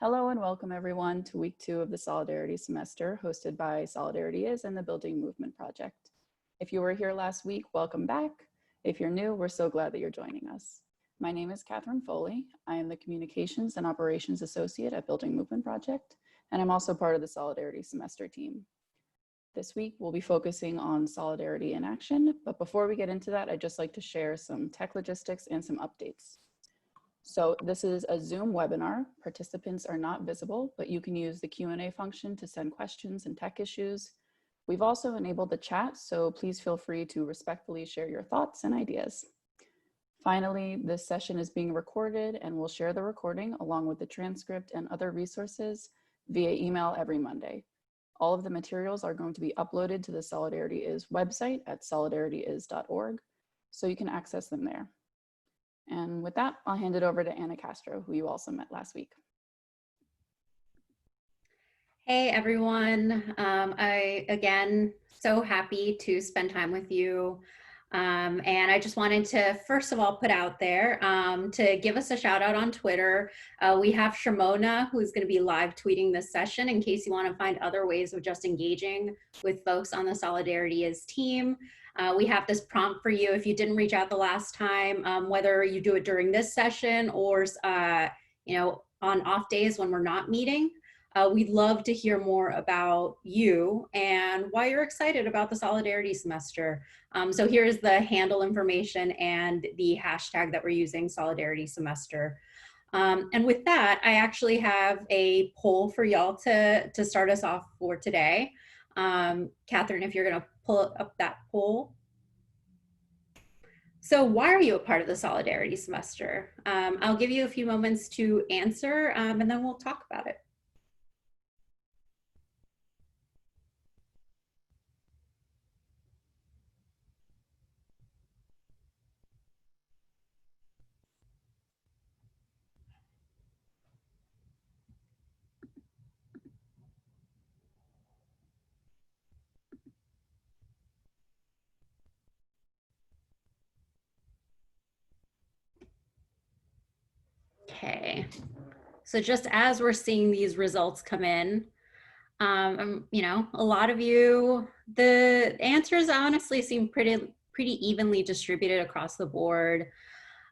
Hello and welcome everyone to week 2 of the Solidarity semester hosted by Solidarity Is and the Building Movement Project. If you were here last week, welcome back. If you're new, we're so glad that you're joining us. My name is Catherine Foley. I am the Communications and Operations Associate at Building Movement Project, and I'm also part of the Solidarity semester team. This week, we'll be focusing on solidarity in action, but before we get into that, I'd just like to share some tech logistics and some updates. So this is a Zoom webinar. Participants are not visible, but you can use the Q&A function to send questions and tech issues. We've also enabled the chat, so please feel free to respectfully share your thoughts and ideas. Finally, this session is being recorded and we'll share the recording along with the transcript and other resources via email every Monday. All of the materials are going to be uploaded to the Solidarity Is website at solidarityis.org, so you can access them there. And with that, I'll hand it over to Anna Castro, who you also met last week. Hey everyone, again, so happy to spend time with you. And I just wanted to, first of all, put out there to give us a shout out on Twitter. We have Shimona, who's going to be live tweeting this session in case you want to find other ways of just engaging with folks on the Solidarity Is team. We have this prompt for you if you didn't reach out the last time, whether you do it during this session or on off days when we're not meeting. We'd love to hear more about you and why you're excited about the Solidarity semester. So here's the handle information and the hashtag that we're using, Solidarity semester. And with that, I actually have a poll for y'all to start us off for today. Catherine, if you're gonna pull up that poll. So why are you a part of the Solidarity semester? I'll give you a few moments to answer and then we'll talk about it. Okay, so just as we're seeing these results come in, a lot of you, the answers honestly seem pretty evenly distributed across the board.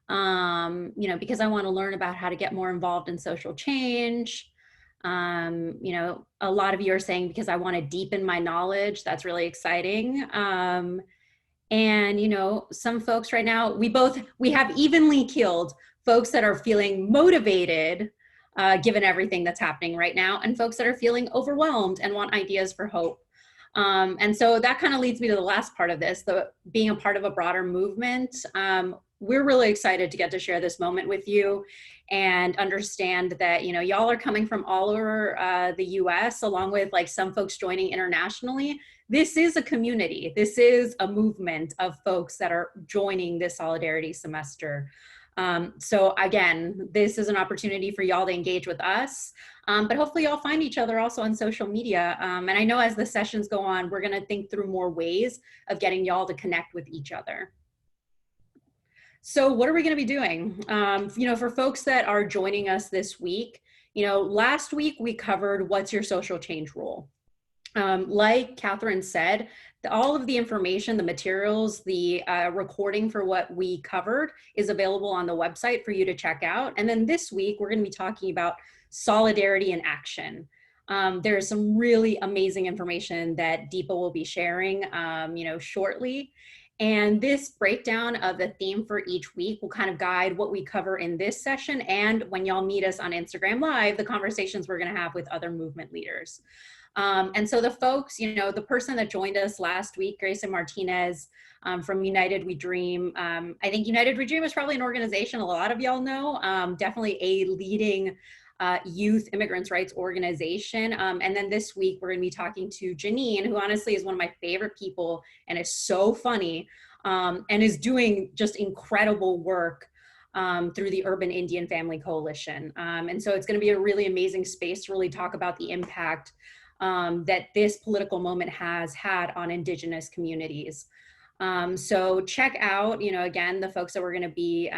Because I want to learn about how to get more involved in social change. A lot of you are saying because I want to deepen my knowledge. That's really exciting. And some folks right now, we have evenly keeled folks that are feeling motivated given everything that's happening right now, and folks that are feeling overwhelmed and want ideas for hope. And so that kind of leads me to the last part of this, being a part of a broader movement. We're really excited to get to share this moment with you and understand that, y'all are coming from all over the US, along with like some folks joining internationally. This is a community. This is a movement of folks that are joining this Solidarity semester. So again, this is an opportunity for y'all to engage with us, but hopefully y'all find each other also on social media. And I know as the sessions go on, we're gonna think through more ways of getting y'all to connect with each other. So what are we gonna be doing? For folks that are joining us this week, last week we covered what's your social change role. Like Catherine said, all of the information, the materials, the recording for what we covered is available on the website for you to check out. And then this week, we're gonna be talking about solidarity in action. There's some really amazing information that Deepa will be sharing, shortly. And this breakdown of the theme for each week will kind of guide what we cover in this session. And when y'all meet us on Instagram Live, the conversations we're gonna have with other movement leaders. And so the folks, the person that joined us last week, Grayson Martinez from United We Dream. I think United We Dream is probably an organization a lot of y'all know, definitely a leading youth immigrants' rights organization. And then this week, we're gonna be talking to Janine, who honestly is one of my favorite people and is so funny and is doing just incredible work through the Urban Indian Family Coalition. And so it's gonna be a really amazing space to really talk about the impact that this political moment has had on Indigenous communities. So check out, again, the folks that we're going to be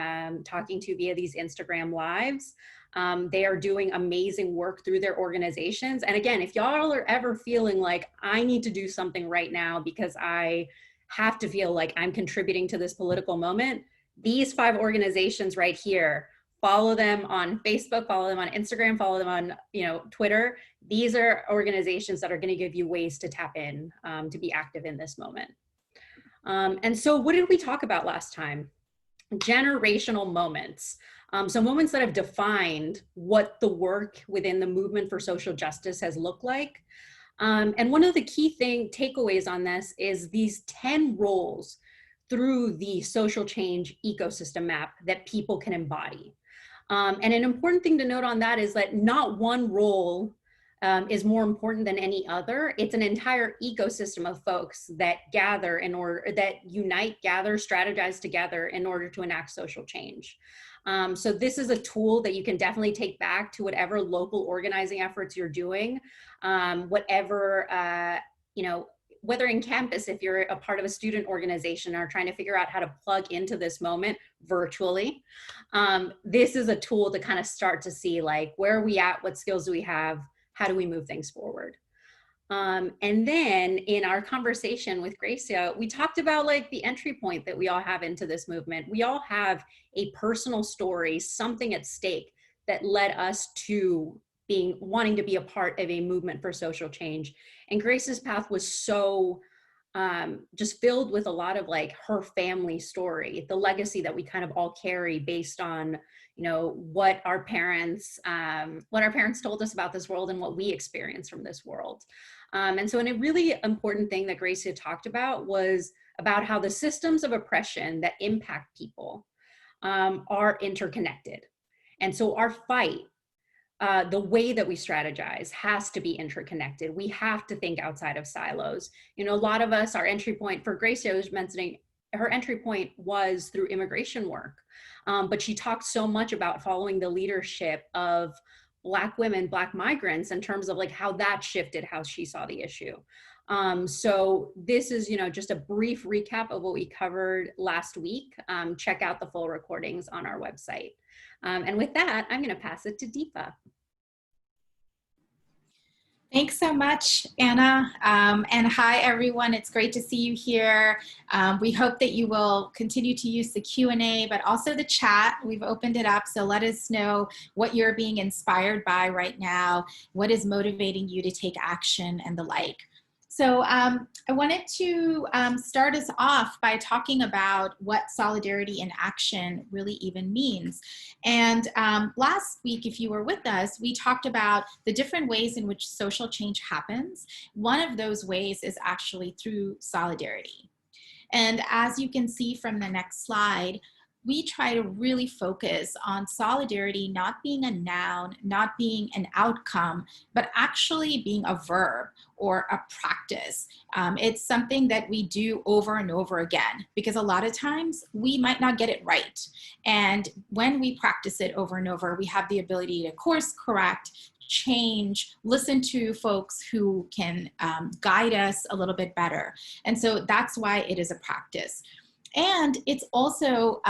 talking to via these Instagram lives. They are doing amazing work through their organizations. And again, if y'all are ever feeling like I need to do something right now because I have to feel like I'm contributing to this political moment, these 5 organizations right here, follow them on Facebook, follow them on Instagram, follow them on Twitter. These are organizations that are going to give you ways to tap in, to be active in this moment. And so what did we talk about last time? Generational moments. So moments that have defined what the work within the movement for social justice has looked like. And one of the key takeaways on this is these 10 roles through the social change ecosystem map that people can embody. And an important thing to note on that is that not one role is more important than any other. It's an entire ecosystem of folks that gather that unite, gather, strategize together in order to enact social change. So this is a tool that you can definitely take back to whatever local organizing efforts you're doing, whether in campus, if you're a part of a student organization or trying to figure out how to plug into this moment virtually, this is a tool to kind of start to see like, where are we at? What skills do we have? How do we move things forward? And then in our conversation with Gracia, we talked about like the entry point that we all have into this movement. We all have a personal story, something at stake that led us to wanting to be a part of a movement for social change. And Grace's path was so just filled with a lot of like her family story, the legacy that we kind of all carry based on, what our parents told us about this world and what we experienced from this world. And so a really important thing that Gracia talked about was about how the systems of oppression that impact people are interconnected. And so our fight, the way that we strategize has to be interconnected. We have to think outside of silos. A lot of us, our entry point for Gracia was mentioning, her entry point was through immigration work. But she talked so much about following the leadership of Black women, Black migrants, in terms of like how that shifted how she saw the issue. So this is, just a brief recap of what we covered last week. Check out the full recordings on our website. And with that, I'm going to pass it to Deepa. Thanks so much, Anna. And hi, everyone. It's great to see you here. We hope that you will continue to use the Q&A, but also the chat. We've opened it up, so let us know what you're being inspired by right now, what is motivating you to take action, and the like. So I wanted to start us off by talking about what solidarity in action really even means. And last week, if you were with us, we talked about the different ways in which social change happens. One of those ways is actually through solidarity. And as you can see from the next slide, we try to really focus on solidarity not being a noun, not being an outcome, but actually being a verb or a practice. It's something that we do over and over again, because a lot of times we might not get it right. And when we practice it over and over, we have the ability to course correct, change, listen to folks who can guide us a little bit better. And so that's why it is a practice. And it's also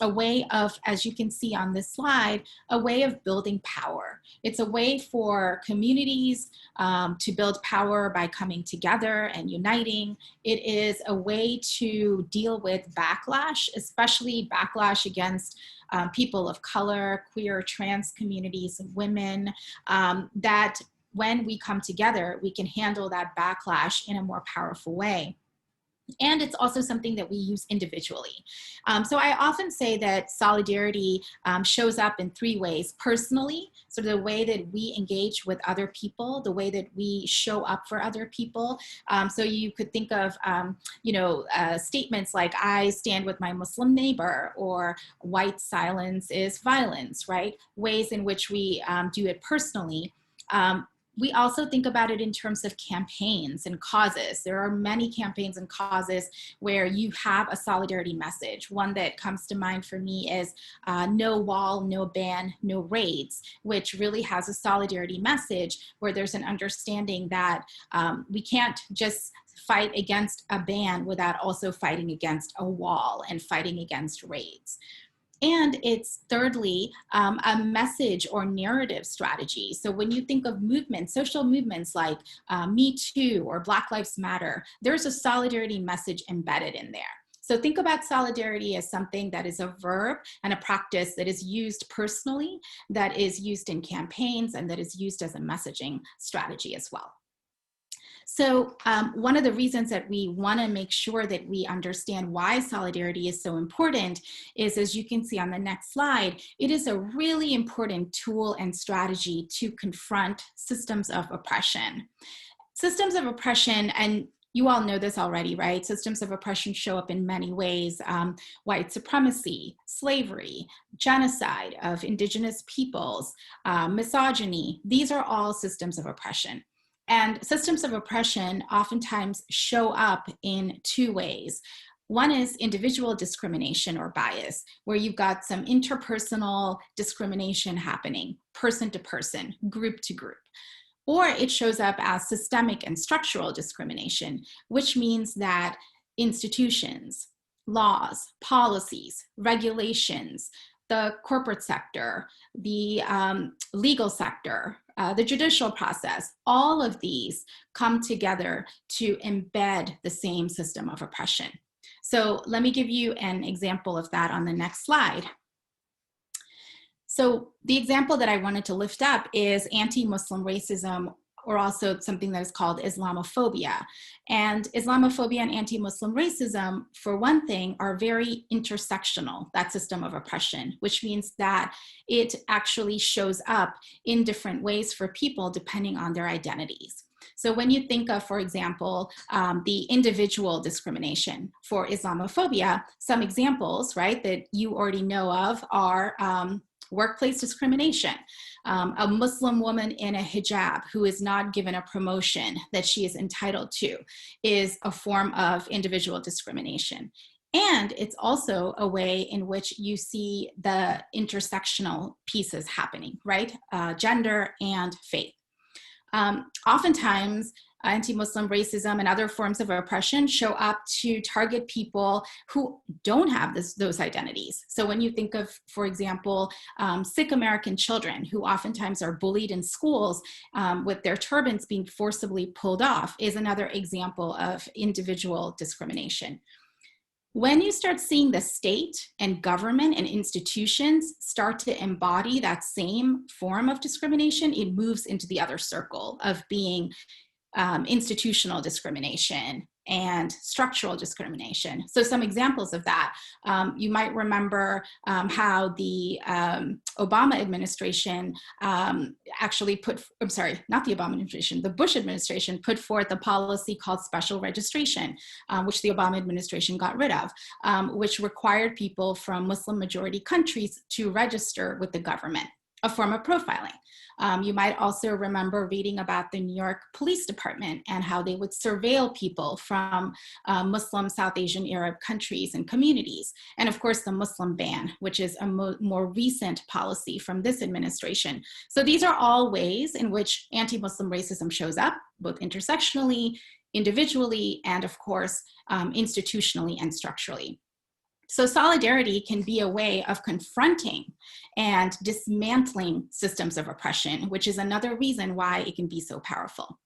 a way of, as you can see on this slide, a way of building power. It's a way for communities to build power by coming together and uniting. It is a way to deal with backlash, especially backlash against people of color, queer, trans communities, women, that when we come together, we can handle that backlash in a more powerful way. And it's also something that we use individually. So I often say that solidarity shows up in 3 ways. Personally, so the way that we engage with other people, the way that we show up for other people. So you could think of, statements like, I stand with my Muslim neighbor, or white silence is violence, right? Ways in which we do it personally. We also think about it in terms of campaigns and causes. There are many campaigns and causes where you have a solidarity message. One that comes to mind for me is no wall, no ban, no raids, which really has a solidarity message where there's an understanding that we can't just fight against a ban without also fighting against a wall and fighting against raids. And it's thirdly, a message or narrative strategy. So when you think of movements, social movements like Me Too or Black Lives Matter, there's a solidarity message embedded in there. So think about solidarity as something that is a verb and a practice that is used personally, that is used in campaigns, and that is used as a messaging strategy as well. So one of the reasons that we want to make sure that we understand why solidarity is so important is, as you can see on the next slide, it is a really important tool and strategy to confront systems of oppression. Systems of oppression, and you all know this already, right? Systems of oppression show up in many ways: white supremacy, slavery, genocide of indigenous peoples, misogyny. These are all systems of oppression. And systems of oppression oftentimes show up in two ways. One is individual discrimination or bias, where you've got some interpersonal discrimination happening, person to person, group to group. Or it shows up as systemic and structural discrimination, which means that institutions, laws, policies, regulations, the corporate sector, the legal sector, the judicial process, all of these come together to embed the same system of oppression. So let me give you an example of that on the next slide. So the example that I wanted to lift up is anti-Muslim racism, or also something that is called Islamophobia. And Islamophobia and anti-Muslim racism, for one thing, are very intersectional, that system of oppression, which means that it actually shows up in different ways for people depending on their identities. So when you think of, for example, the individual discrimination for Islamophobia, some examples, right, that you already know of are workplace discrimination. A Muslim woman in a hijab who is not given a promotion that she is entitled to is a form of individual discrimination. And it's also a way in which you see the intersectional pieces happening, right? Gender and faith. Oftentimes, anti-Muslim racism and other forms of oppression show up to target people who don't have those identities. So when you think of, for example, Sikh American children who oftentimes are bullied in schools with their turbans being forcibly pulled off is another example of individual discrimination. When you start seeing the state and government and institutions start to embody that same form of discrimination, it moves into the other circle of being institutional discrimination and structural discrimination. So some examples of that, you might remember how the Obama administration actually the Bush administration put forth a policy called special registration, which the Obama administration got rid of, which required people from Muslim majority countries to register with the government, a form of profiling. You might also remember reading about the New York Police Department and how they would surveil people from Muslim South Asian Arab countries and communities. And of course, the Muslim ban, which is a more recent policy from this administration. So these are all ways in which anti-Muslim racism shows up, both intersectionally, individually, and of course, institutionally and structurally. So solidarity can be a way of confronting and dismantling systems of oppression, which is another reason why it can be so powerful.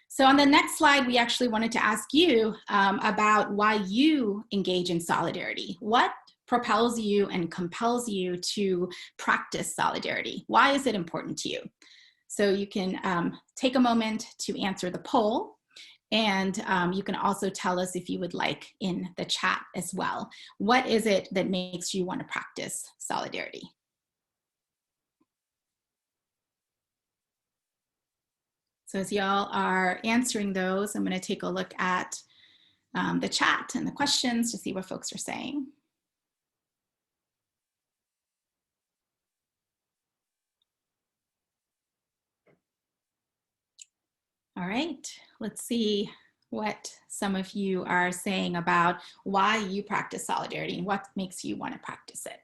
So on the next slide, we actually wanted to ask you about why you engage in solidarity. What propels you and compels you to practice solidarity? Why is it important to you? So you can take a moment to answer the poll. And you can also tell us, if you would like, in the chat as well. What is it that makes you want to practice solidarity? So as y'all are answering those, I'm going to take a look at the chat and the questions to see what folks are saying. All right, let's see what some of you are saying about why you practice solidarity and what makes you want to practice it.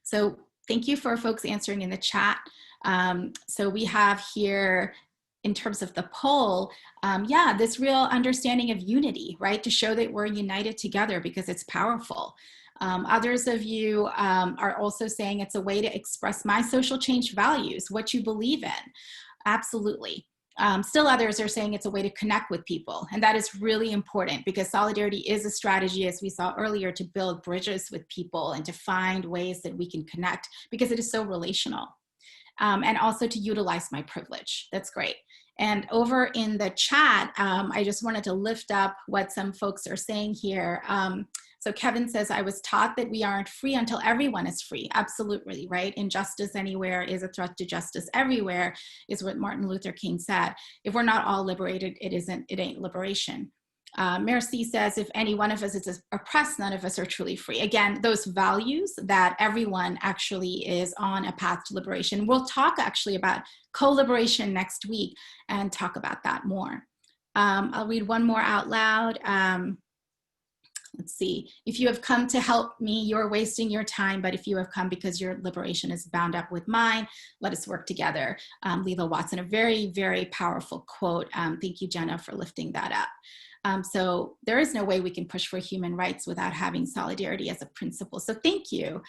So thank you for folks answering in the chat. So we have here, in terms of the poll, this real understanding of unity, right? To show that we're united together because it's powerful. Others of you are also saying it's a way to express my social change values, what you believe in. Absolutely. Still others are saying it's a way to connect with people. And that is really important because solidarity is a strategy, as we saw earlier, to build bridges with people and to find ways that we can connect because it is so relational. And also to utilize my privilege. That's great. And over in the chat, I just wanted to lift up what some folks are saying here. So Kevin says, I was taught that we aren't free until everyone is free. Absolutely, right? Injustice anywhere is a threat to justice everywhere, is what Martin Luther King said. If we're not all liberated, it ain't liberation. Mercy says, if any one of us is oppressed, none of us are truly free. Again, those values that everyone actually is on a path to liberation. We'll talk actually about co-liberation next week and talk about that more. I'll read one more out loud. Let's see. If you have come to help me, you're wasting your time. But if you have come because your liberation is bound up with mine, let us work together. Lila Watson, a very, very powerful quote. Thank you, Jenna, for lifting that up. So there is no way we can push for human rights without having solidarity as a principle. So thank you.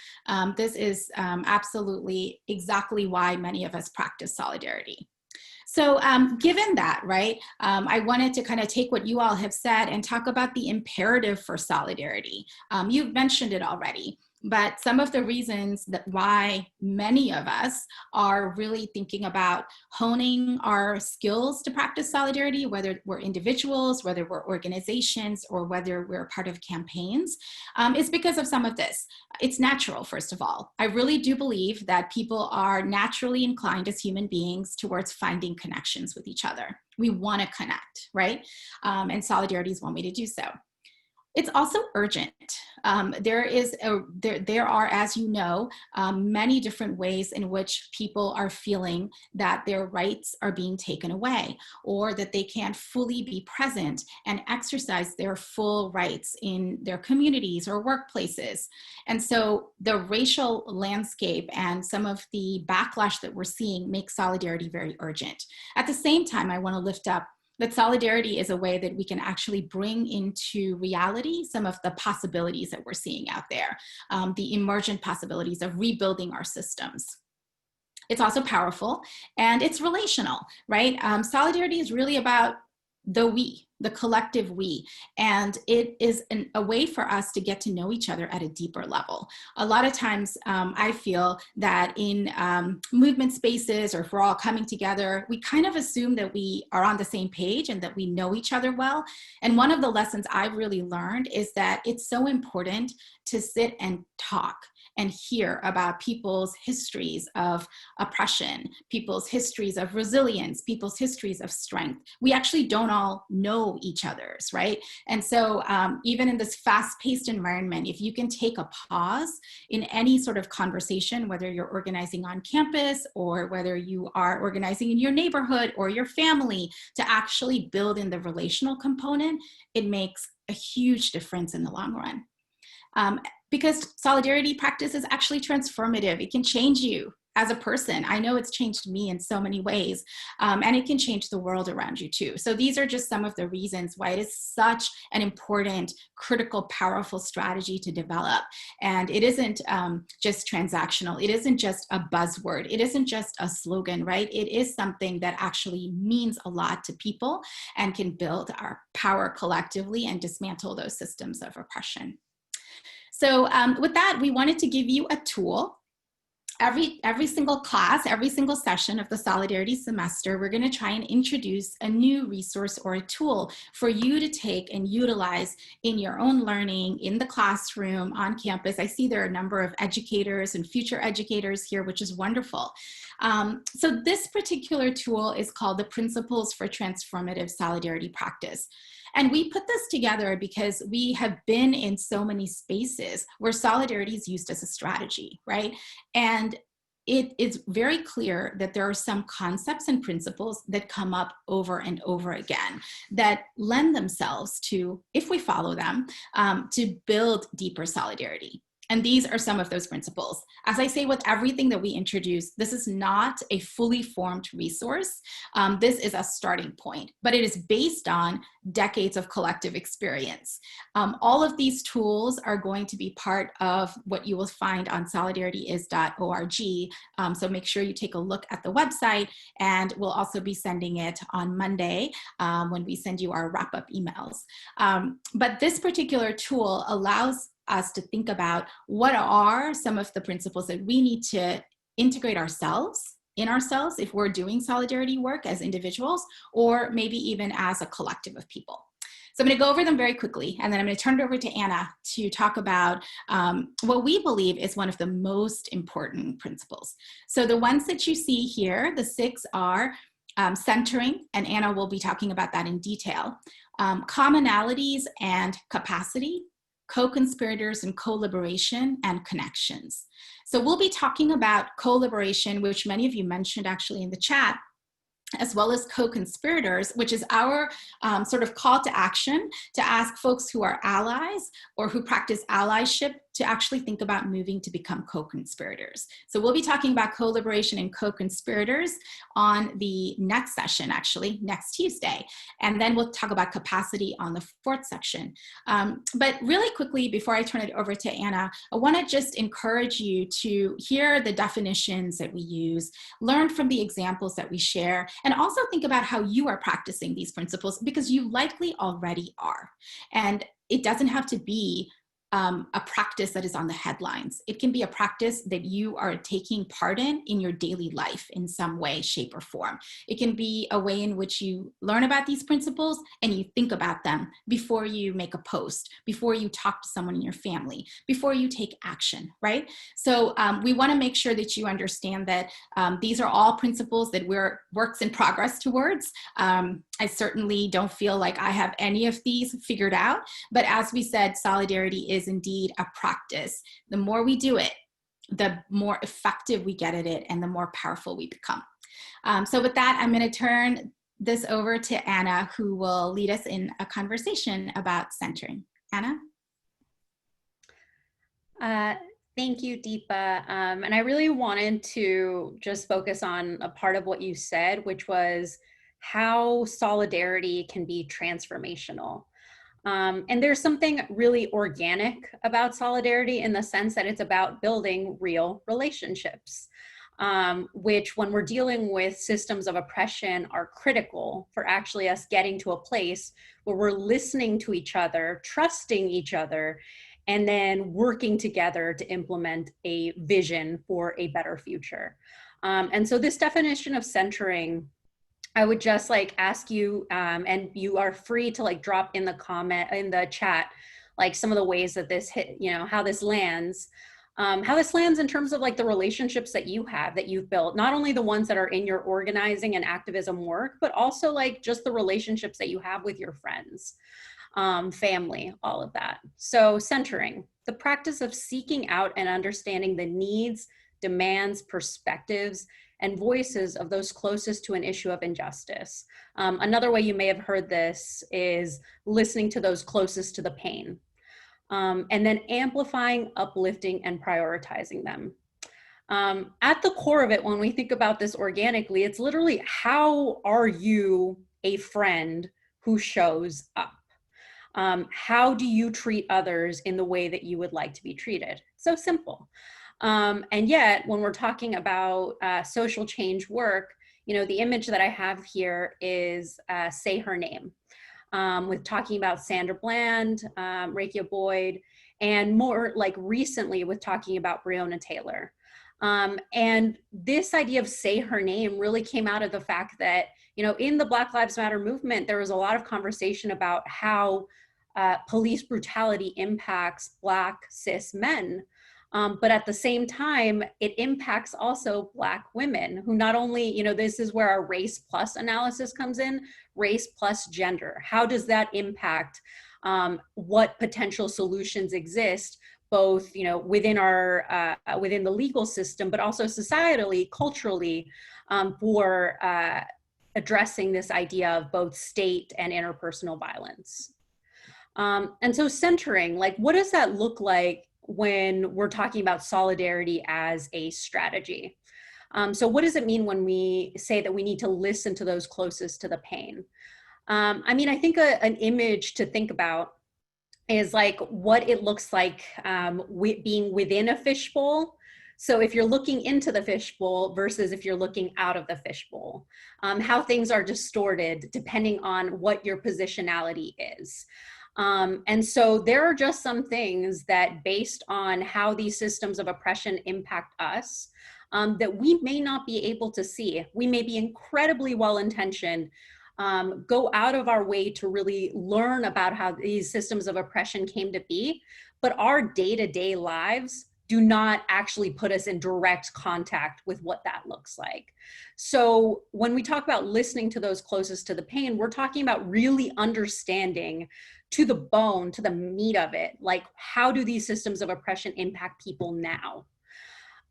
This is absolutely exactly why many of us practice solidarity. So given that, right, I wanted to kind of take what you all have said and talk about the imperative for solidarity. You've mentioned it already, but some of the reasons that why many of us are really thinking about honing our skills to practice solidarity, whether we're individuals, whether we're organizations, or whether we're part of campaigns, is because of some of this. It's natural, first of all. I really do believe that people are naturally inclined as human beings towards finding connections with each other. We want to connect, right? And solidarity is one way to do so. It's also urgent. There are, as you know, many different ways in which people are feeling that their rights are being taken away, or that they can't fully be present and exercise their full rights in their communities or workplaces. And so the racial landscape and some of the backlash that we're seeing makes solidarity very urgent. At the same time, I want to lift up that solidarity is a way that we can actually bring into reality some of the possibilities that we're seeing out there, the emergent possibilities of rebuilding our systems. It's also powerful and it's relational, right? Solidarity is really about the we, the collective we, and it is a way for us to get to know each other at a deeper level. A lot of times I feel that in movement spaces, or if we're all coming together, we kind of assume that we are on the same page and that we know each other well. And one of the lessons I've really learned is that it's so important to sit and talk and hear about people's histories of oppression, people's histories of resilience, people's histories of strength. We actually don't all know each other's, right? And so even in this fast-paced environment, if you can take a pause in any sort of conversation, whether you're organizing on campus or whether you are organizing in your neighborhood or your family, to actually build in the relational component, it makes a huge difference in the long run. Because solidarity practice is actually transformative. It can change you as a person. I know it's changed me in so many ways, and it can change the world around you too. So these are just some of the reasons why it is such an important, critical, powerful strategy to develop. And it isn't just transactional. It isn't just a buzzword. It isn't just a slogan, right? It is something that actually means a lot to people and can build our power collectively and dismantle those systems of oppression. So with that, we wanted to give you a tool. Every single class, every single session of the Solidarity semester, we're going to try and introduce a new resource or a tool for you to take and utilize in your own learning, in the classroom, on campus. I see there are a number of educators and future educators here, which is wonderful. So this particular tool is called the Principles for Transformative Solidarity Practice. And we put this together because we have been in so many spaces where solidarity is used as a strategy, right? And it is very clear that there are some concepts and principles that come up over and over again that lend themselves to, if we follow them, to build deeper solidarity. And these are some of those principles. As I say with everything that we introduce, this is not a fully formed resource. This is a starting point, but it is based on decades of collective experience. All of these tools are going to be part of what you will find on solidarityis.org. So make sure you take a look at the website, and we'll also be sending it on Monday when we send you our wrap-up emails. But this particular tool allows us to think about what are some of the principles that we need to integrate in ourselves if we're doing solidarity work as individuals, or maybe even as a collective of people. So I'm going to go over them very quickly, and then I'm going to turn it over to Anna to talk about what we believe is one of the most important principles. So the ones that you see here, the 6 are centering, and Anna will be talking about that in detail. Commonalities and capacity, co-conspirators and co-liberation, and connections. So we'll be talking about co-liberation, which many of you mentioned actually in the chat, as well as co-conspirators, which is our sort of call to action to ask folks who are allies or who practice allyship to actually think about moving to become co-conspirators. So we'll be talking about co-liberation and co-conspirators on the next session, actually, next Tuesday. And then we'll talk about capacity on the 4th section. But really quickly, before I turn it over to Anna, I want to just encourage you to hear the definitions that we use, learn from the examples that we share, and also think about how you are practicing these principles, because you likely already are. And it doesn't have to be a practice that is on the headlines. It can be a practice that you are taking part in your daily life in some way, shape, or form. It can be a way in which you learn about these principles and you think about them before you make a post, before you talk to someone in your family, before you take action, right? So we want to make sure that you understand that these are all principles that we're works in progress towards. I certainly don't feel like I have any of these figured out, but as we said, solidarity is indeed a practice. The more we do it, the more effective we get at it and the more powerful we become. So with that, I'm going to turn this over to Anna, who will lead us in a conversation about centering. Anna? Thank you, Deepa. And I really wanted to just focus on a part of what you said, which was how solidarity can be transformational. And there's something really organic about solidarity in the sense that it's about building real relationships, which when we're dealing with systems of oppression are critical for actually us getting to a place where we're listening to each other, trusting each other, and then working together to implement a vision for a better future. And so this definition of centering, I would just like ask you, and you are free to like drop in the chat, like some of the ways that this hit, how this lands in terms of like the relationships that you have, that you've built, not only the ones that are in your organizing and activism work, but also like just the relationships that you have with your friends, family, all of that. So centering, the practice of seeking out and understanding the needs, demands, perspectives, and voices of those closest to an issue of injustice. Another way you may have heard this is listening to those closest to the pain, and then amplifying, uplifting, and prioritizing them. At the core of it, when we think about this organically, it's literally, how are you a friend who shows up? How do you treat others in the way that you would like to be treated? So simple. And yet, when we're talking about social change work, the image that I have here is Say Her Name, with talking about Sandra Bland, Rakia Boyd, and more like recently with talking about Breonna Taylor. And this idea of Say Her Name really came out of the fact that, in the Black Lives Matter movement, there was a lot of conversation about how police brutality impacts Black cis men. But at the same time, it impacts also Black women who not only, this is where our race plus analysis comes in, race plus gender. How does that impact what potential solutions exist, both, within within the legal system, but also societally, culturally, for addressing this idea of both state and interpersonal violence. And so centering, like, what does that look like when we're talking about solidarity as a strategy. So what does it mean when we say that we need to listen to those closest to the pain? I mean, I think an image to think about is like what it looks like being within a fishbowl. So if you're looking into the fishbowl versus if you're looking out of the fishbowl, how things are distorted depending on what your positionality is. And so there are just some things that, based on how these systems of oppression impact us, that we may not be able to see. We may be incredibly well-intentioned, go out of our way to really learn about how these systems of oppression came to be, but our day-to-day lives do not actually put us in direct contact with what that looks like. So when we talk about listening to those closest to the pain, we're talking about really understanding to the bone, to the meat of it, like how do these systems of oppression impact people now?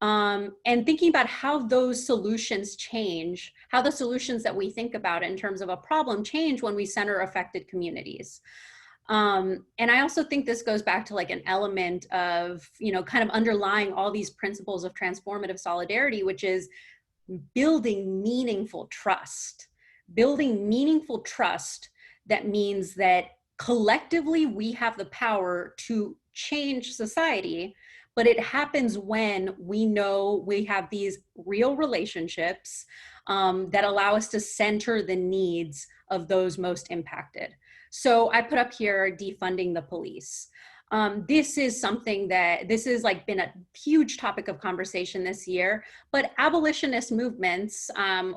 And thinking about how those solutions change, how the solutions that we think about in terms of a problem change when we center affected communities. And I also think this goes back to like an element of, kind of underlying all these principles of transformative solidarity, which is building meaningful trust. Building meaningful trust that means that collectively we have the power to change society, but it happens when we know we have these real relationships that allow us to center the needs of those most impacted. So I put up here defunding the police. This is something that, this has like been a huge topic of conversation this year, but abolitionist movements,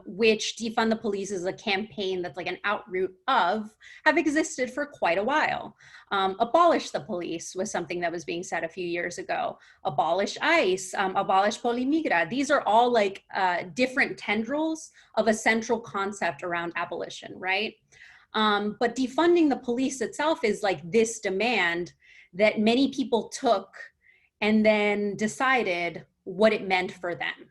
which defund the police is a campaign that's like an outroot of, have existed for quite a while. Abolish the police was something that was being said a few years ago. Abolish ICE, abolish Polimigra. These are all like different tendrils of a central concept around abolition, right? But defunding the police itself is like this demand that many people took and then decided what it meant for them.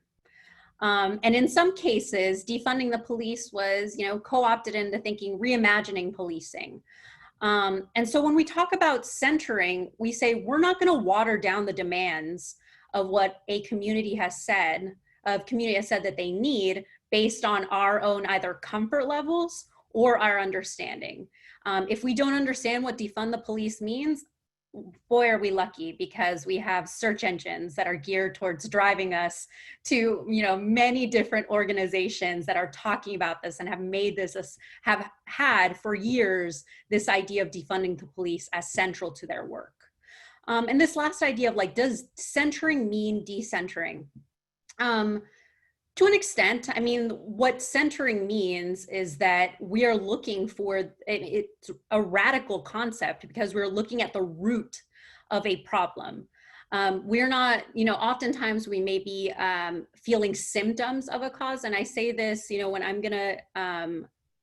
And in some cases, defunding the police was, co-opted into thinking reimagining policing. And so when we talk about centering, we say we're not going to water down the demands of what a community has said, that they need based on our own either comfort levels or our understanding. If we don't understand what defund the police means, boy, are we lucky, because we have search engines that are geared towards driving us to, many different organizations that are talking about this and have made this, have had for years, this idea of defunding the police as central to their work. And this last idea of like, does centering mean decentering? To an extent, I mean, what centering means is that we are looking for, it's a radical concept because we're looking at the root of a problem. We're not, oftentimes we may be feeling symptoms of a cause. And I say this, when I'm gonna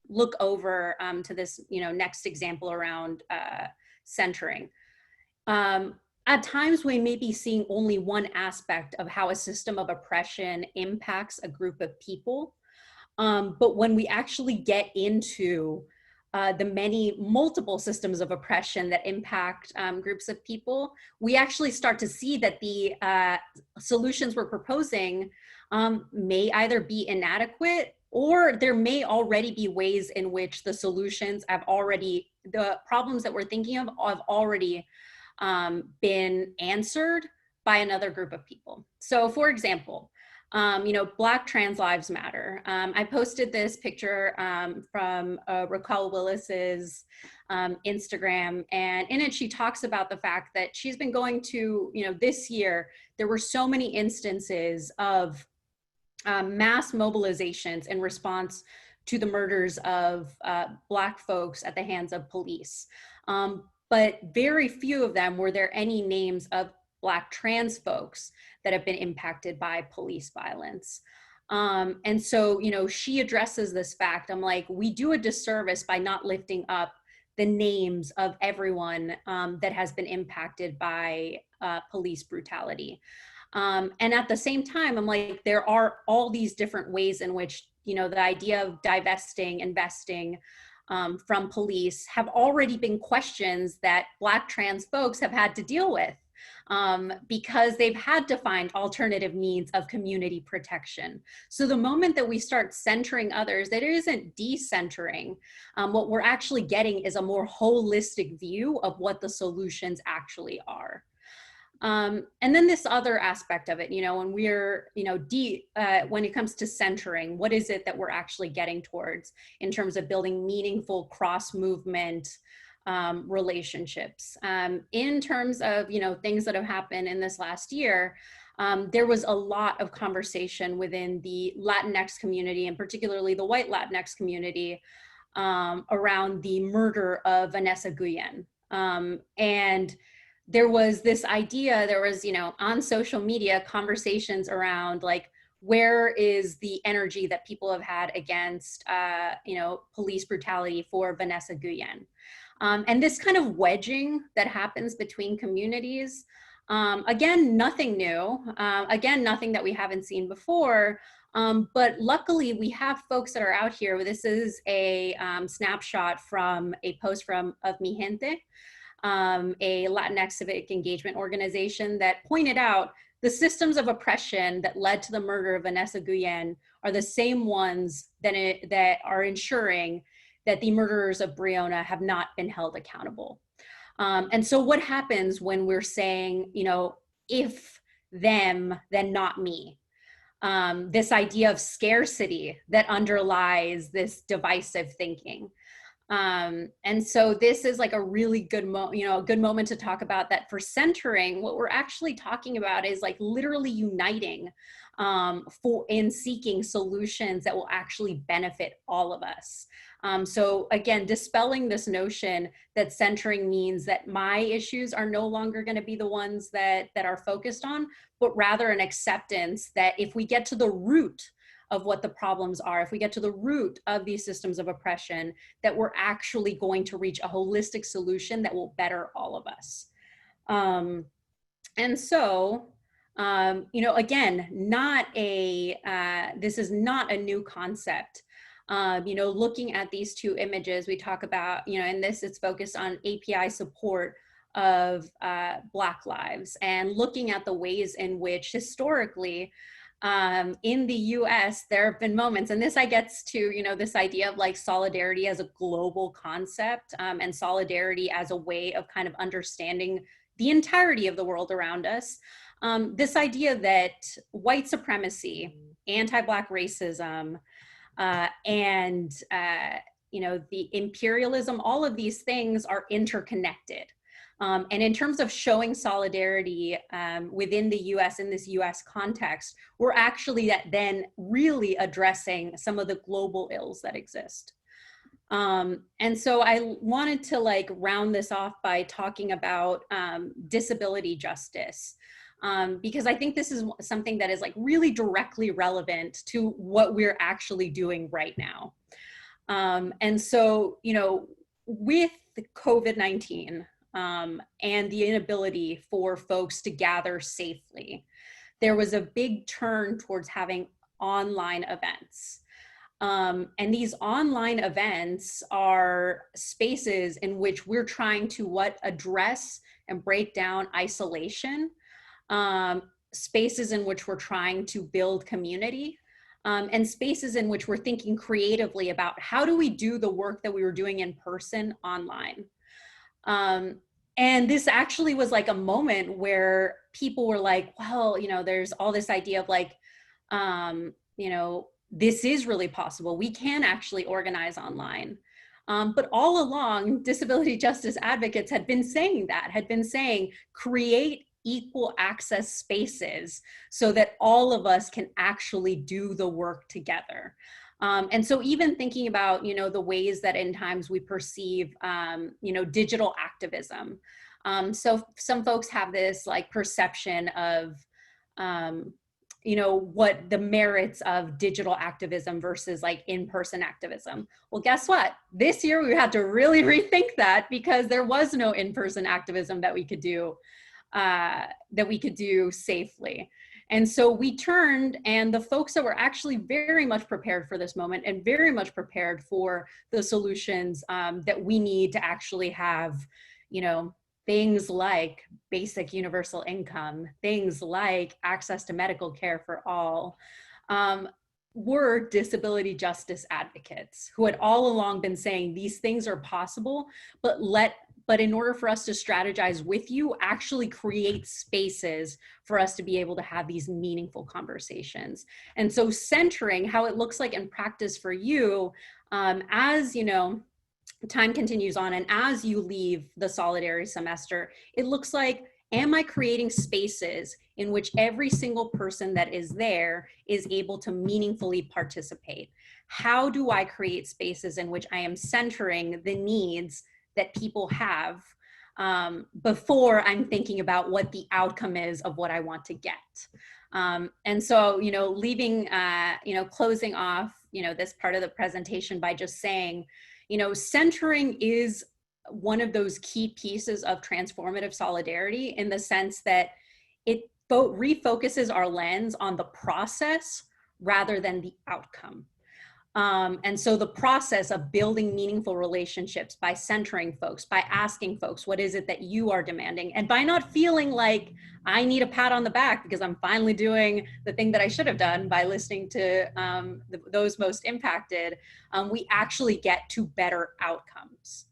look over to this, next example around centering. At times, we may be seeing only one aspect of how a system of oppression impacts a group of people. But when we actually get into the multiple systems of oppression that impact groups of people, we actually start to see that the solutions we're proposing may either be inadequate, or there may already be ways in which the solutions the problems that we're thinking of have already been answered by another group of people. So for example, Black trans lives matter. I posted this picture from Raquel Willis's Instagram, and in it she talks about the fact that she's been going to, this year, there were so many instances of mass mobilizations in response to the murders of Black folks at the hands of police. But very few of them were there any names of Black trans folks that have been impacted by police violence. And so, she addresses this fact. I'm like, we do a disservice by not lifting up the names of everyone that has been impacted by police brutality. And at the same time, I'm like, there are all these different ways in which, the idea of divesting, investing, from police have already been questions that Black trans folks have had to deal with. because they've had to find alternative means of community protection. So the moment that we start centering others, that isn't decentering. What we're actually getting is a more holistic view of what the solutions actually are. And then this other aspect of it, when we're, when it comes to centering, what is it that we're actually getting towards in terms of building meaningful cross-movement relationships? In terms of, things that have happened in this last year, there was a lot of conversation within the Latinx community, and particularly the white Latinx community, around the murder of Vanessa Guillen. And there was this idea, on social media, conversations around like, where is the energy that people have had against, police brutality for Vanessa Guillen? And this kind of wedging that happens between communities, again, nothing new, again, nothing that we haven't seen before, but luckily we have folks that are out here. This is a snapshot from a post of Mi Gente, a Latinx civic engagement organization that pointed out the systems of oppression that led to the murder of Vanessa Guillen are the same ones that are ensuring that the murderers of Breonna have not been held accountable. And so what happens when we're saying, if them, then not me? This idea of scarcity that underlies this divisive thinking. And so this is like a really good moment to talk about that. For centering, what we're actually talking about is like literally uniting in seeking solutions that will actually benefit all of us. So again, dispelling this notion that centering means that my issues are no longer going to be the ones that are focused on, but rather an acceptance that if we get to the root of what the problems are, if we get to the root of these systems of oppression, that we're actually going to reach a holistic solution that will better all of us. And so, again, this is not a new concept. Looking at these two images, we talk about, in this, it's focused on API support of Black lives, and looking at the ways in which historically, in the US, there have been moments, and this I gets to, this idea of like solidarity as a global concept, and solidarity as a way of kind of understanding the entirety of the world around us. This idea that white supremacy, anti-Black racism, and the imperialism, all of these things are interconnected. And in terms of showing solidarity within the US, in this US context, we're actually then really addressing some of the global ills that exist. And so I wanted to like round this off by talking about disability justice, because I think this is something that is like really directly relevant to what we're actually doing right now. And so, with COVID-19, and the inability for folks to gather safely, there was a big turn towards having online events. And these online events are spaces in which we're trying to address and break down isolation, spaces in which we're trying to build community, and spaces in which we're thinking creatively about how do we do the work that we were doing in person online. And this actually was like a moment where people were like, well, there's all this idea of like, this is really possible. We can actually organize online. But all along, disability justice advocates had been saying create equal access spaces so that all of us can actually do the work together. And so even thinking about, the ways that in times we perceive, digital activism. So some folks have this like perception of, what the merits of digital activism versus like in-person activism. Well, guess what? This year we had to really rethink that because there was no in-person activism that we could do safely. And so we turned, and the folks that were actually very much prepared for this moment and very much prepared for the solutions that we need to actually have, things like basic universal income, things like access to medical care for all, were disability justice advocates who had all along been saying these things are possible, but in order for us to strategize with you, actually create spaces for us to be able to have these meaningful conversations. And so centering how it looks like in practice for you, as you know, time continues on and as you leave the solidarity semester, it looks like, am I creating spaces in which every single person that is there is able to meaningfully participate? How do I create spaces in which I am centering the needs that people have before I'm thinking about what the outcome is of what I want to get? And so, leaving, closing off, this part of the presentation by just saying, centering is one of those key pieces of transformative solidarity in the sense that it refocuses our lens on the process rather than the outcome. And so the process of building meaningful relationships by centering folks, by asking folks, what is it that you are demanding? And by not feeling like I need a pat on the back because I'm finally doing the thing that I should have done by listening to those most impacted, we actually get to better outcomes.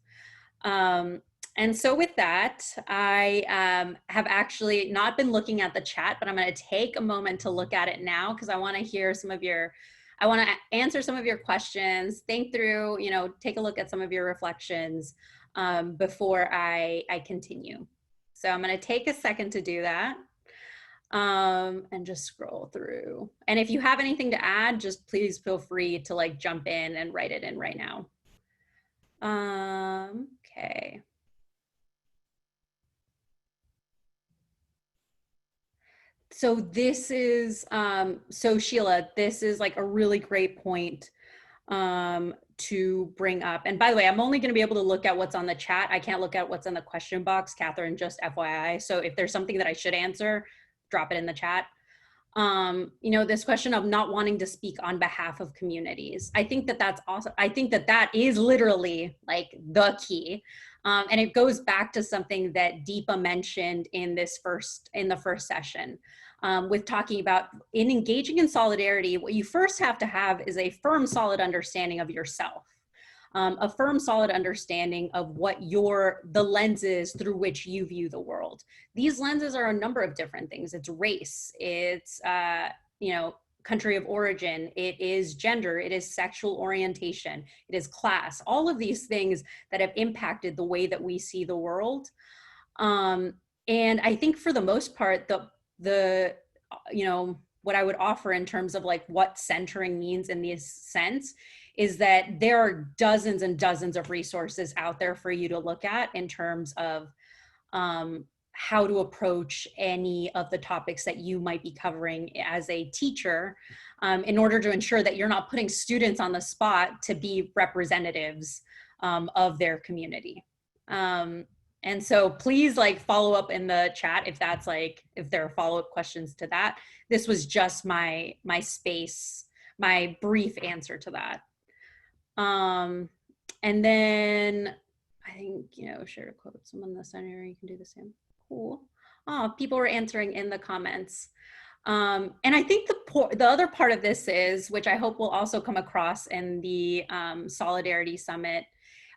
And so with that, I have actually not been looking at the chat, but I'm going to take a moment to look at it now because I want to hear I want to answer some of your questions, think through, take a look at some of your reflections before I continue. So I'm going to take a second to do that and just scroll through. And if you have anything to add, just please feel free to jump in and write it in right now. Okay. So this is, so Sheila, this is a really great point to bring up. And by the way, I'm only going to be able to look at what's on the chat. I can't look at what's in the question box, Catherine, just FYI. So if there's something that I should answer, drop it in the chat. This question of not wanting to speak on behalf of communities. I think that that's awesome. I think that that is literally the key. And it goes back to something that Deepa mentioned in the first session with talking about in engaging in solidarity, what you first have to have is a firm, solid understanding of yourself. A firm, solid understanding of what the lenses through which you view the world. These lenses are a number of different things. It's race, it's, country of origin, it is gender, it is sexual orientation, it is class, all of these things that have impacted the way that we see the world. And I think for the most part, what I would offer in terms of what centering means in this sense is that there are dozens and dozens of resources out there for you to look at in terms of how to approach any of the topics that you might be covering as a teacher in order to ensure that you're not putting students on the spot to be representatives of their community. And so please follow up in the chat if that's if there are follow-up questions to that. This was just my brief answer to that. And then I think, share a quote, someone in the center, you can do the same. Cool. Oh, people were answering in the comments. And I think the other part of this is, which I hope will also come across in the Solidarity Summit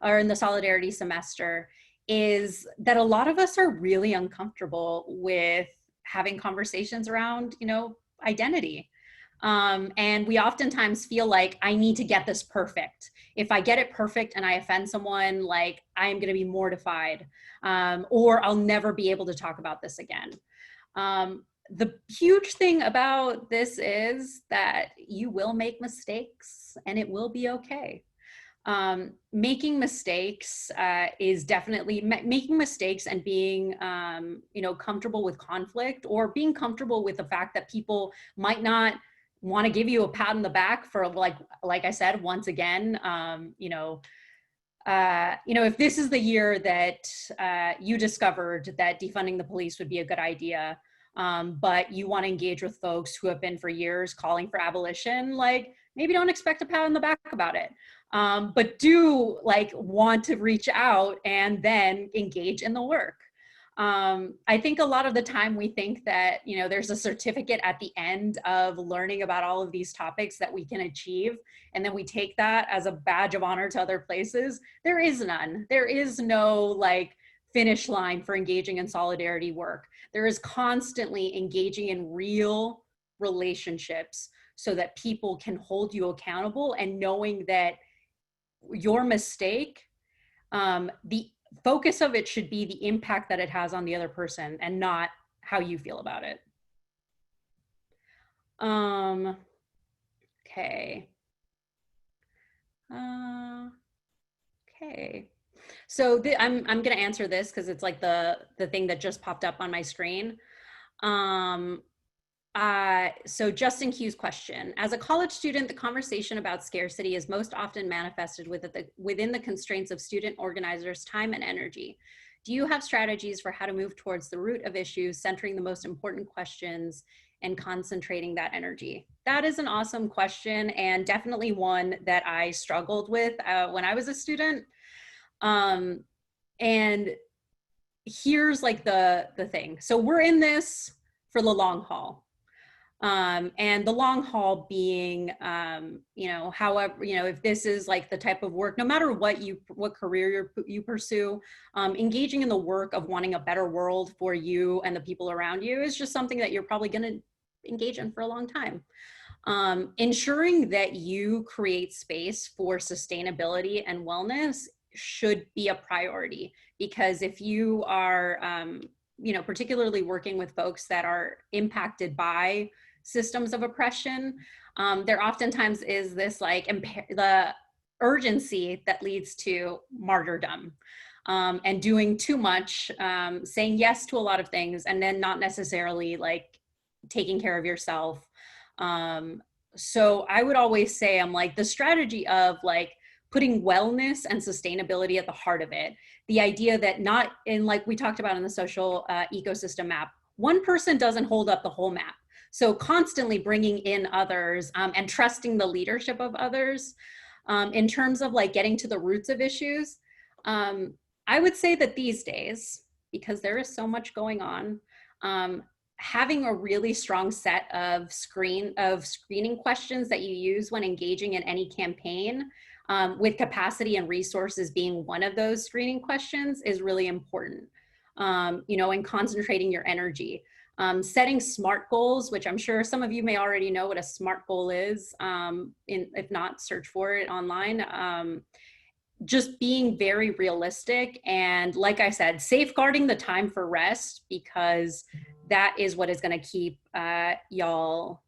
or in the Solidarity Semester, is that a lot of us are really uncomfortable with having conversations around, identity. And we oftentimes feel like I need to get this perfect. If I get it perfect and I offend someone, I am going to be mortified, or I'll never be able to talk about this again. The huge thing about this is that you will make mistakes and it will be okay. Making mistakes is definitely making mistakes and being, comfortable with conflict, or being comfortable with the fact that people might not want to give you a pat on the back for like I said, once again, if this is the year that you discovered that defunding the police would be a good idea, but you want to engage with folks who have been for years calling for abolition, maybe don't expect a pat on the back about it. But do want to reach out and then engage in the work. I think a lot of the time we think that, you know, there's a certificate at the end of learning about all of these topics that we can achieve. And then we take that as a badge of honor to other places. There is none. There is no like finish line for engaging in solidarity work. There is constantly engaging in real relationships so that people can hold you accountable, and knowing that your mistake, the focus of it should be the impact that it has on the other person and not how you feel about it. Okay. Okay. So I'm going to answer this because it's like the thing that just popped up on my screen. So Justin Q's question: as a college student, the conversation about scarcity is most often manifested within the constraints of student organizers' time and energy. Do you have strategies for how to move towards the root of issues, centering the most important questions and concentrating that energy? That is an awesome question, and definitely one that I struggled with when I was a student. And here's like the thing. So we're in this for the long haul. And the long haul being, you know, however, you know, if this is like the type of work, no matter what career you pursue, engaging in the work of wanting a better world for you and the people around you is just something that you're probably going to engage in for a long time. Ensuring that you create space for sustainability and wellness should be a priority, because if you are, you know, particularly working with folks that are impacted by systems of oppression, there oftentimes is this like the urgency that leads to martyrdom, and doing too much, saying yes to a lot of things, and then not necessarily like taking care of yourself. So I would always say, I'm like, the strategy of like putting wellness and sustainability at the heart of it. The idea that not in, like we talked about in the social ecosystem map, one person doesn't hold up the whole map. So constantly bringing in others, and trusting the leadership of others. In terms of like getting to the roots of issues, I would say that these days, because there is so much going on, having a really strong set of screening questions that you use when engaging in any campaign, with capacity and resources being one of those screening questions, is really important. You know, and concentrating your energy. Setting SMART goals, which I'm sure some of you may already know what a SMART goal is. If not, search for it online. Just being very realistic, and like I said, safeguarding the time for rest, because that is what is going to keep y'all,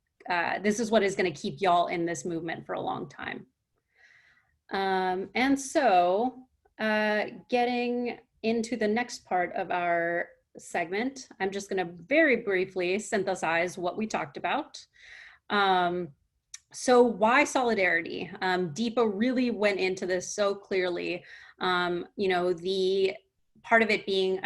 this is what is going to keep y'all in this movement for a long time. And so getting into the next part of our segment, I'm just going to very briefly synthesize what we talked about. So why solidarity? Deepa really went into this so clearly. You know, the part of it being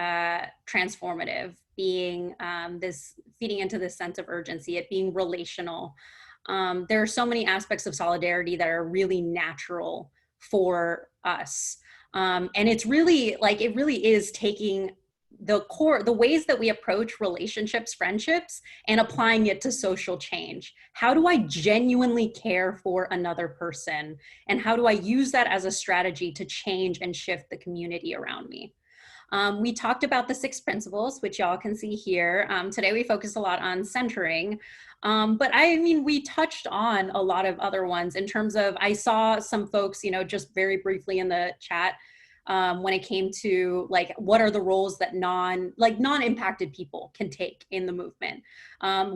transformative, being this feeding into this sense of urgency, it being relational. There are so many aspects of solidarity that are really natural for us. And it's really like, it really is taking the ways that we approach relationships, friendships, and applying it to social change. How do I genuinely care for another person? And how do I use that as a strategy to change and shift the community around me? We talked about the 6 principles, which y'all can see here. Today we focus a lot on centering, but I mean, we touched on a lot of other ones in terms of, I saw some folks, you know, just very briefly in the chat, when it came to like, what are the roles that non-impacted people can take in the movement?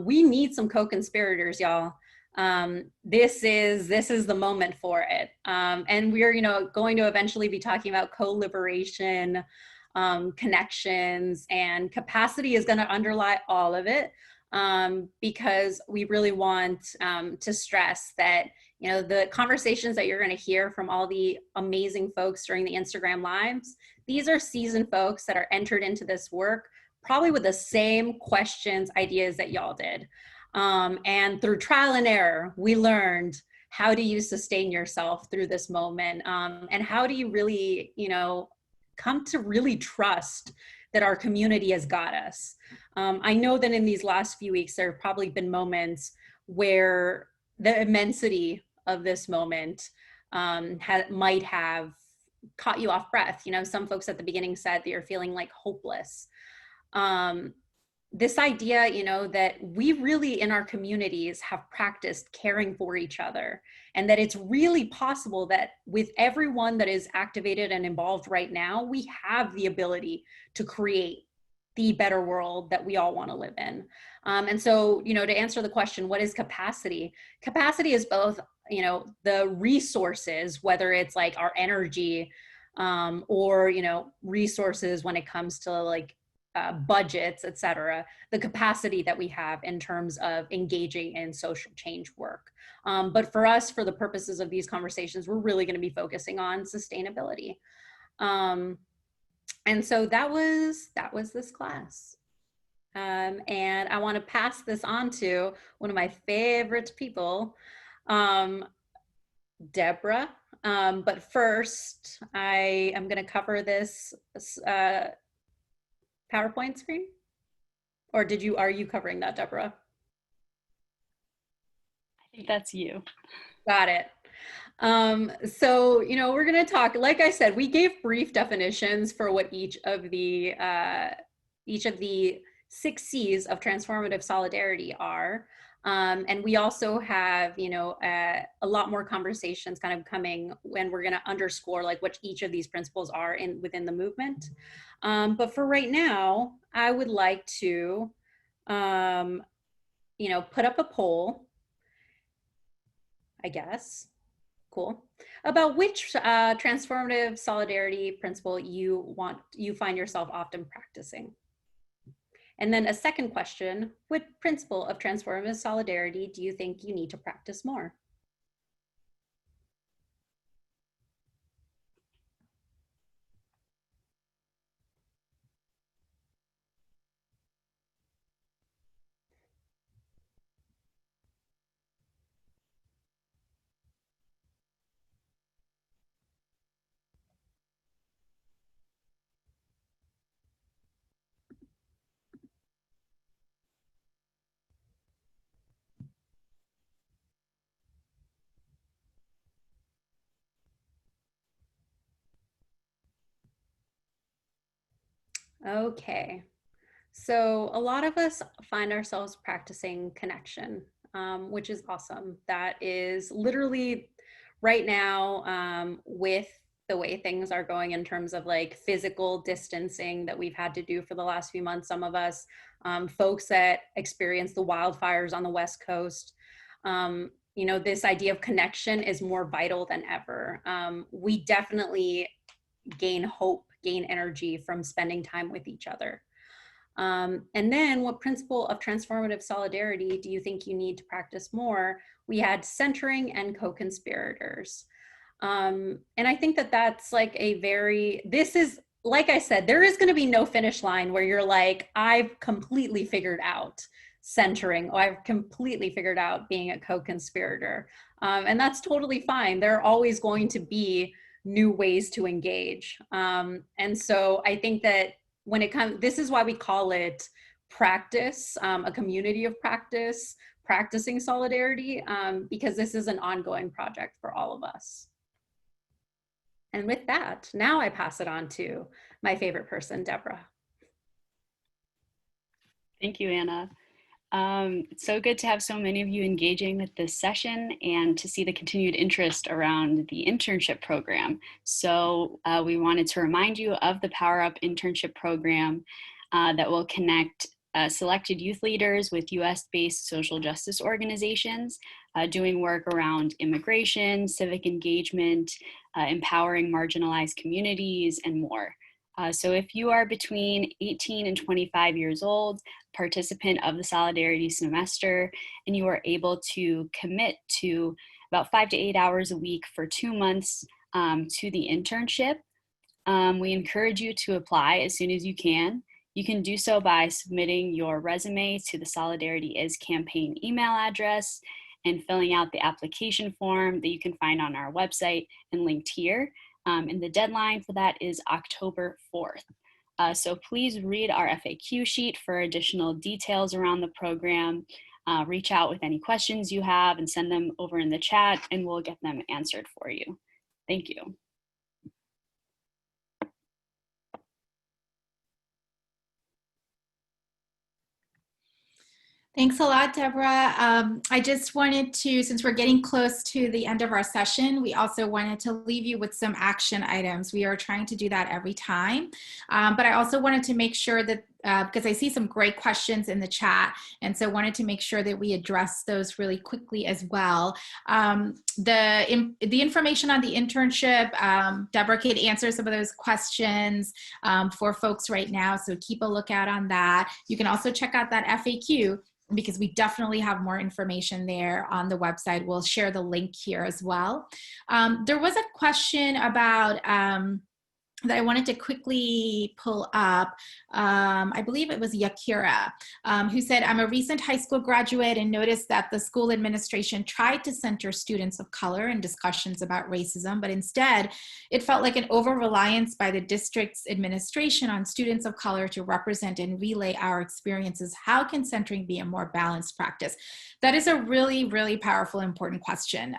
We need some co-conspirators, y'all. This is the moment for it. And we're, you know, going to eventually be talking about co-liberation, connections, and capacity is going to underlie all of it, because we really want to stress that, you know, the conversations that you're going to hear from all the amazing folks during the Instagram lives, these are seasoned folks that are entered into this work probably with the same questions, ideas that y'all did. And through trial and error, we learned, how do you sustain yourself through this moment? And how do you really, you know, come to really trust that our community has got us. I know that in these last few weeks, there have probably been moments where the immensity of this moment might have caught you off breath. You know, some folks at the beginning said that you're feeling like hopeless. This idea, you know, that we really in our communities have practiced caring for each other, and that it's really possible that with everyone that is activated and involved right now, we have the ability to create the better world that we all want to live in. And so, you know, to answer the question, what is capacity? Capacity is both, you know, the resources, whether it's like our energy, or, you know, resources when it comes to like budgets, et cetera, the capacity that we have in terms of engaging in social change work. But for us, for the purposes of these conversations, we're really going to be focusing on sustainability. And so that was this class. And I want to pass this on to one of my favorite people, Deborah. But first, I am going to cover this PowerPoint screen? Or are you covering that, Deborah? I think that's you. Got it. So, you know, we're going to talk, like I said, we gave brief definitions for what each of the 6 C's of transformative solidarity are. And we also have, you know, a lot more conversations kind of coming when we're going to underscore like what each of these principles are within the movement. But for right now, I would like to, you know, put up a poll, I guess, cool, about which transformative solidarity principle you find yourself often practicing. And then a second question, what principle of transformative solidarity do you think you need to practice more? Okay, so a lot of us find ourselves practicing connection, which is awesome. That is literally right now, with the way things are going in terms of like physical distancing that we've had to do for the last few months, some of us, folks that experience the wildfires on the West Coast, you know, this idea of connection is more vital than ever. We definitely gain hope, gain energy from spending time with each other. And then what principle of transformative solidarity do you think you need to practice more? We had centering and co-conspirators. And I think that that's like this is, like I said, there is going to be no finish line where you're like, I've completely figured out centering, or I've completely figured out being a co-conspirator. And that's totally fine. There are always going to be new ways to engage. And so I think that when it comes, this is why we call it practice, a community of practice, practicing solidarity, because this is an ongoing project for all of us. And with that, now I pass it on to my favorite person, Deborah. Thank you, Anna. It's so good to have so many of you engaging with this session and to see the continued interest around the internship program. So we wanted to remind you of the Power Up Internship Program that will connect selected youth leaders with US-based social justice organizations doing work around immigration, civic engagement, empowering marginalized communities, and more. So if you are between 18 and 25 years old, participant of the Solidarity semester, and you are able to commit to about 5 to 8 hours a week for 2 months to the internship, we encourage you to apply as soon as you can. You can do so by submitting your resume to the Solidarity Is campaign email address and filling out the application form that you can find on our website and linked here. And the deadline for that is October 4th. So please read our FAQ sheet for additional details around the program. Reach out with any questions you have and send them over in the chat, and we'll get them answered for you. Thank you. Thanks a lot, Deborah. I just wanted to, since we're getting close to the end of our session, we also wanted to leave you with some action items. We are trying to do that every time, but I also wanted to make sure that, because I see some great questions in the chat, and so wanted to make sure that we address those really quickly as well. The information on the internship, Deborah could answer some of those questions for folks right now, so keep a lookout on that. You can also check out that FAQ, because we definitely have more information there on the website. We'll share the link here as well. There was a question about that I wanted to quickly pull up. I believe it was Yakira, who said, I'm a recent high school graduate and noticed that the school administration tried to center students of color in discussions about racism, but instead it felt like an over-reliance by the district's administration on students of color to represent and relay our experiences. How can centering be a more balanced practice? That is a really, really powerful, important question.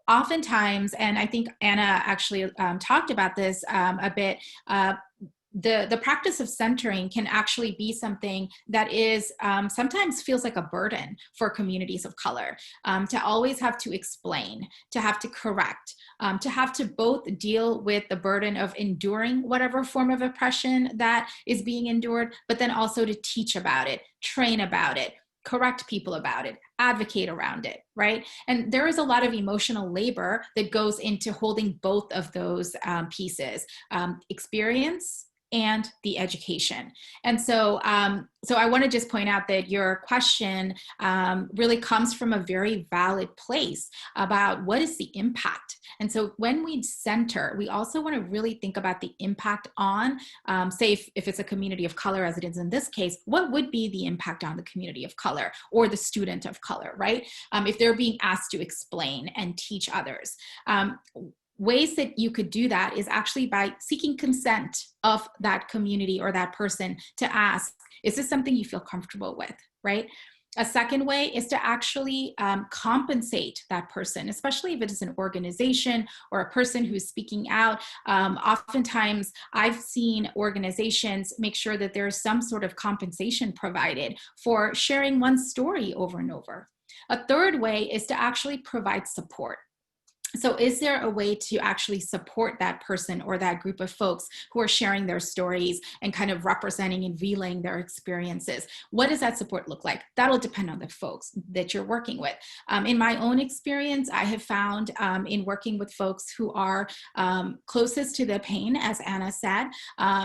Oftentimes, and I think Anna actually talked about this a bit, the practice of centering can actually be something that is sometimes feels like a burden for communities of color, to always have to explain, to have to correct, to have to both deal with the burden of enduring whatever form of oppression that is being endured, but then also to teach about it, train about it, correct people about it, advocate around it, right? And there is a lot of emotional labor that goes into holding both of those pieces, experience and the education. And so, so I want to just point out that your question really comes from a very valid place about what is the impact. And so when we center, we also want to really think about the impact on, say if it's a community of color, as it is in this case, what would be the impact on the community of color or the student of color, right? If they're being asked to explain and teach others. Ways that you could do that is actually by seeking consent of that community or that person to ask, is this something you feel comfortable with, right? A second way is to actually compensate that person, especially if it is an organization or a person who's speaking out. Oftentimes, I've seen organizations make sure that there's some sort of compensation provided for sharing one story over and over. A third way is to actually provide support. So is there a way to actually support that person or that group of folks who are sharing their stories and kind of representing and relaying their experiences? What does that support look like? That'll depend on the folks that you're working with. In my own experience, I have found in working with folks who are closest to the pain, as Anna said,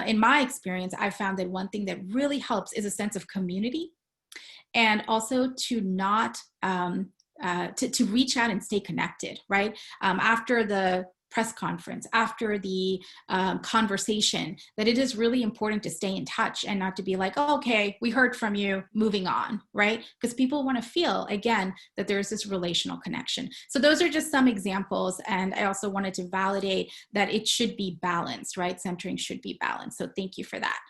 in my experience, I found that one thing that really helps is a sense of community, and also to not to reach out and stay connected, right? After the press conference, after the conversation, that it is really important to stay in touch and not to be like, oh, okay, we heard from you, moving on, right? Because people want to feel, again, that there's this relational connection. So those are just some examples. And I also wanted to validate that it should be balanced, right? Centering should be balanced. So thank you for that.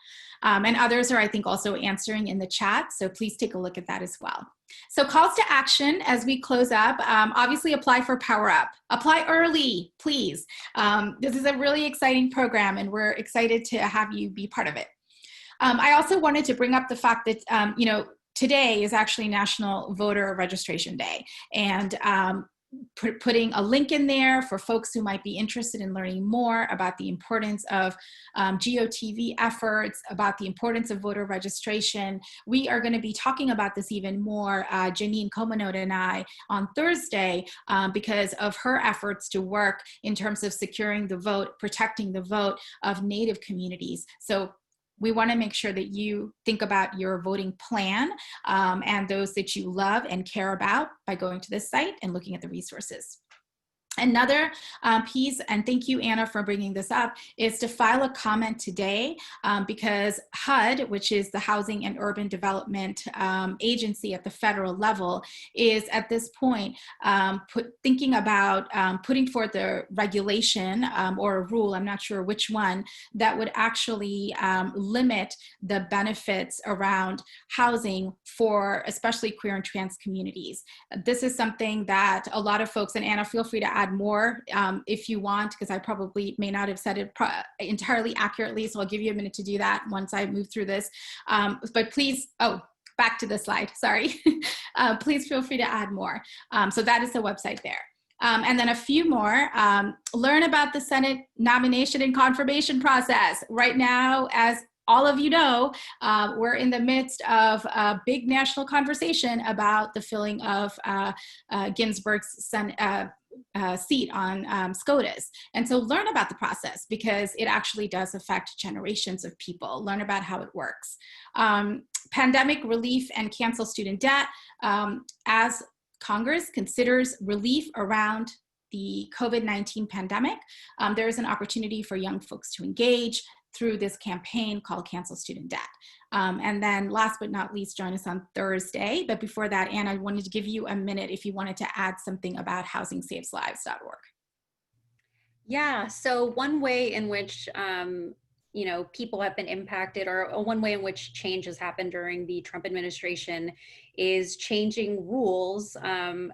And others are, I think, also answering in the chat. So please take a look at that as well. So calls to action as we close up, obviously apply for Power Up. Apply early, please. This is a really exciting program and we're excited to have you be part of it. I also wanted to bring up the fact that, you know, today is actually National Voter Registration Day, and putting a link in there for folks who might be interested in learning more about the importance of GOTV efforts, about the importance of voter registration. We are going to be talking about this even more, Janine Komanode and I, on Thursday, because of her efforts to work in terms of securing the vote, protecting the vote of Native communities. So we want to make sure that you think about your voting plan and those that you love and care about by going to this site and looking at the resources. Another piece, and thank you, Anna, for bringing this up, is to file a comment today because HUD, which is the Housing and Urban Development Agency at the federal level, is at this point thinking about putting forth a regulation or a rule, I'm not sure which one, that would actually limit the benefits around housing for especially queer and trans communities. This is something that a lot of folks, and Anna, feel free to add more if you want, because I probably may not have said it entirely accurately, so I'll give you a minute to do that once I move through this. But please, back to the slide, sorry. Please feel free to add more. So that is the website there. And then a few more, learn about the Senate nomination and confirmation process. Right now, as all of you know, we're in the midst of a big national conversation about the filling of Ginsburg's seat on SCOTUS. And so learn about the process because it actually does affect generations of people. Learn about how it works. Pandemic relief and cancel student debt. As Congress considers relief around the COVID-19 pandemic, there is an opportunity for young folks to engage through this campaign called Cancel Student Debt. And then last but not least, join us on Thursday. But before that, Anna, I wanted to give you a minute if you wanted to add something about housingsaves.lives.org. Yeah, so one way in which people have been impacted, or one way in which change has happened during the Trump administration, is changing rules,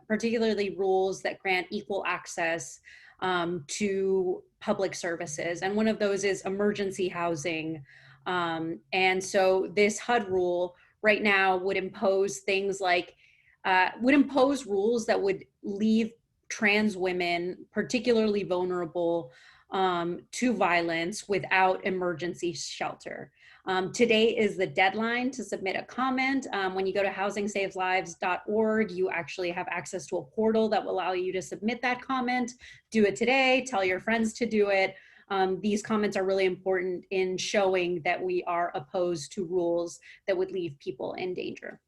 particularly rules that grant equal access to public services. And one of those is emergency housing. And so this HUD rule right now would impose things like, rules that would leave trans women particularly vulnerable to violence without emergency shelter. Today is the deadline to submit a comment. When you go to housingsaves.lives.org, you actually have access to a portal that will allow you to submit that comment. Do it today, tell your friends to do it. These comments are really important in showing that we are opposed to rules that would leave people in danger.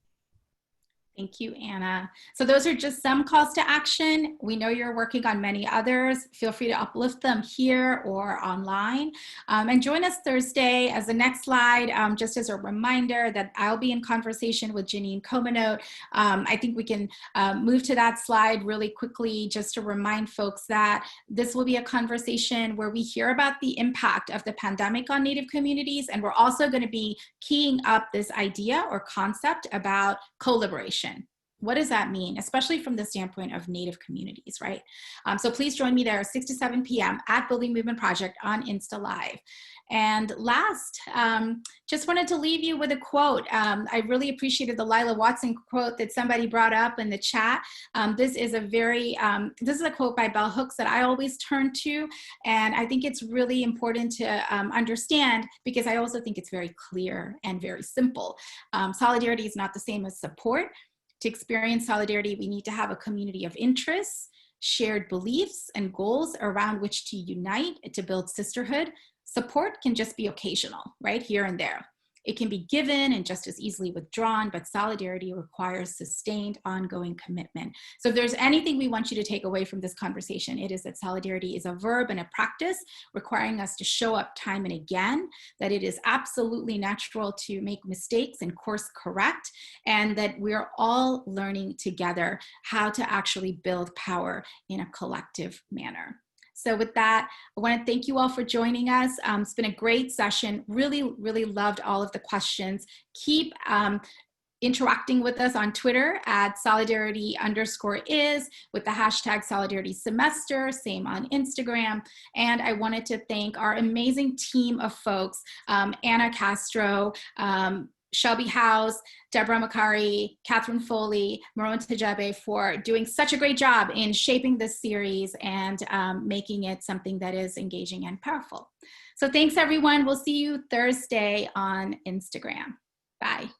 Thank you, Anna. So those are just some calls to action. We know you're working on many others. Feel free to uplift them here or online. And join us Thursday as the next slide, just as a reminder that I'll be in conversation with Janine Comanote. I think we can move to that slide really quickly just to remind folks that this will be a conversation where we hear about the impact of the pandemic on Native communities. And we're also going to be keying up this idea or concept about co-liberation. What does that mean, especially from the standpoint of Native communities, right? So please join me there 6 to 7 p.m. at Building Movement Project on Insta Live. And last, just wanted to leave you with a quote. I really appreciated the Lila Watson quote that somebody brought up in the chat. This is a quote by Bell Hooks that I always turn to. And I think it's really important to understand because I also think it's very clear and very simple. Solidarity is not the same as support. To experience solidarity, we need to have a community of interests, shared beliefs and goals around which to unite to build sisterhood. Support can just be occasional, right here and there. It can be given and just as easily withdrawn, but solidarity requires sustained, ongoing commitment. So if there's anything we want you to take away from this conversation, it is that solidarity is a verb and a practice requiring us to show up time and again, that it is absolutely natural to make mistakes and course correct, and that we're all learning together how to actually build power in a collective manner. So with that, I want to thank you all for joining us. It's been a great session. Really, really loved all of the questions. Keep interacting with us on Twitter at solidarity_is with the hashtag Solidarity Semester, same on Instagram. And I wanted to thank our amazing team of folks, Anna Castro, Shelby House, Deborah Makari, Catherine Foley, Maroon Tajabe for doing such a great job in shaping this series and making it something that is engaging and powerful. So thanks everyone. We'll see you Thursday on Instagram. Bye.